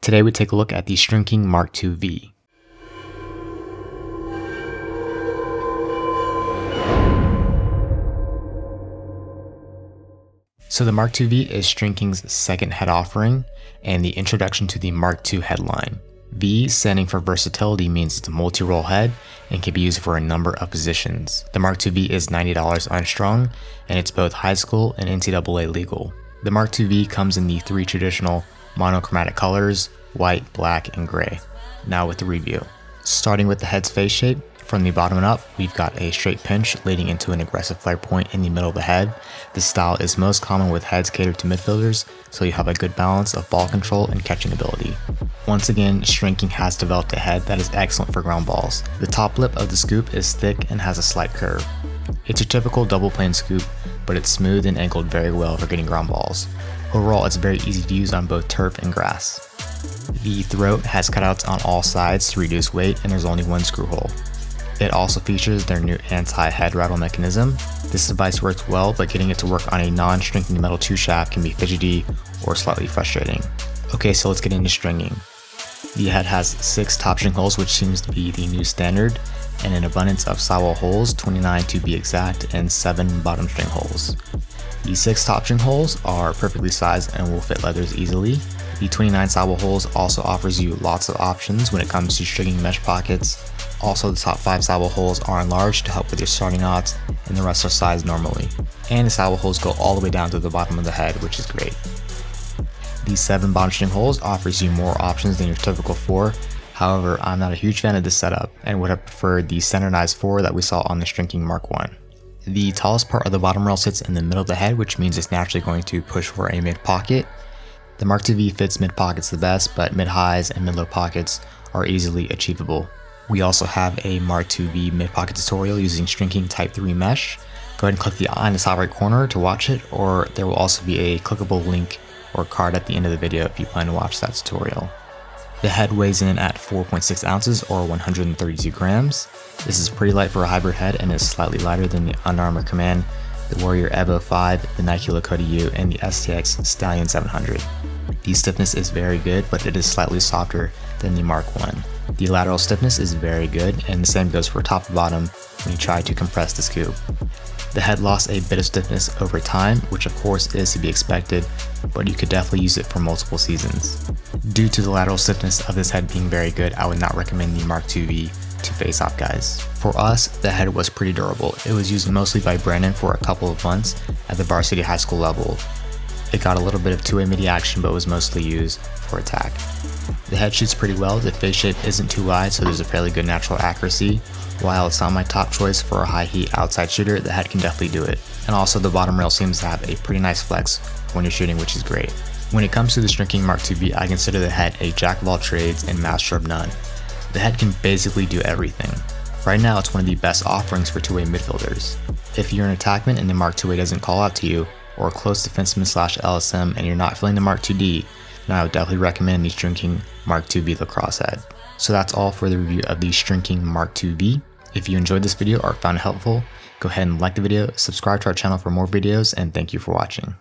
Today we take a look at the Stringking Mark II V. So the Mark II V is Strinking's second head offering and the introduction to the Mark II headline. V, standing for versatility, means it's a multi-role head and can be used for a number of positions. The Mark II V is $90 unstrung, and it's both high school and NCAA legal. The Mark II V comes in the three traditional monochromatic colors: white, black, and gray. Now with the review. Starting with the head's face shape, from the bottom up, we've got a straight pinch leading into an aggressive flair point in the middle of the head. This style is most common with heads catered to midfielders, so you have a good balance of ball control and catching ability. Once again, Stringking has developed a head that is excellent for ground balls. The top lip of the scoop is thick and has a slight curve. It's a typical double plane scoop, but it's smooth and angled very well for getting ground balls. Overall, it's very easy to use on both turf and grass. The throat has cutouts on all sides to reduce weight, and there's only one screw hole. It also features their new anti-head rattle mechanism. This device works well, but getting it to work on a non-stringking metal 2 shaft can be fidgety or slightly frustrating. Okay, so let's get into stringing. The head has 6 top string holes, which seems to be the new standard, and an abundance of sidewall holes, 29 to be exact, and 7 bottom string holes. The 6 top string holes are perfectly sized and will fit leathers easily. The 29 sidewall holes also offers you lots of options when it comes to stringing mesh pockets. Also, the top 5 sidewall holes are enlarged to help with your starting knots, and the rest are sized normally. And the sidewall holes go all the way down to the bottom of the head, which is great. The 7 bottom string holes offers you more options than your typical 4. However, I'm not a huge fan of this setup and would have preferred the standardized 4 that we saw on the Stringking Mark I. The tallest part of the bottom rail sits in the middle of the head, which means it's naturally going to push for a mid pocket. The Mark II V fits mid pockets the best, but mid highs and mid low pockets are easily achievable. We also have a Mark II V mid pocket tutorial using Stringking Type 3 mesh. Go ahead and click the eye in the top right corner to watch it, or there will also be a clickable link or card at the end of the video if you plan to watch that tutorial. The head weighs in at 4.6 ounces or 132 grams. This is pretty light for a hybrid head and is slightly lighter than the Under Armour Command, the Warrior Evo 5, the Nike Lakota U, and the STX Stallion 700. The stiffness is very good, but it is slightly softer than the Mark I. The lateral stiffness is very good, and the same goes for top to bottom when you try to compress the scoop. The head lost a bit of stiffness over time, which of course is to be expected, but you could definitely use it for multiple seasons. Due to the lateral stiffness of this head being very good, I would not recommend the Mark II V to face off guys. For us, the head was pretty durable. It was used mostly by Brandon for a couple of months at the varsity high school level. It got a little bit of two-way midi action, but was mostly used for attack. The head shoots pretty well. The face shape isn't too wide, so there's a fairly good natural accuracy. While it's not my top choice for a high heat outside shooter, the head can definitely do it. And also the bottom rail seems to have a pretty nice flex when you're shooting, which is great. When it comes to the Stringking Mark II V, I consider the head a jack of all trades and master of none. The head can basically do everything. Right now, it's one of the best offerings for two-way midfielders. If you're an attackman and the Mark II A doesn't call out to you, or a close defenseman / LSM and you're not feeling the Mark II D, then I would definitely recommend the Stringking Mark II V Lacrosse head. So that's all for the review of the Stringking Mark II V. If you enjoyed this video or found it helpful, go ahead and like the video, subscribe to our channel for more videos, and thank you for watching.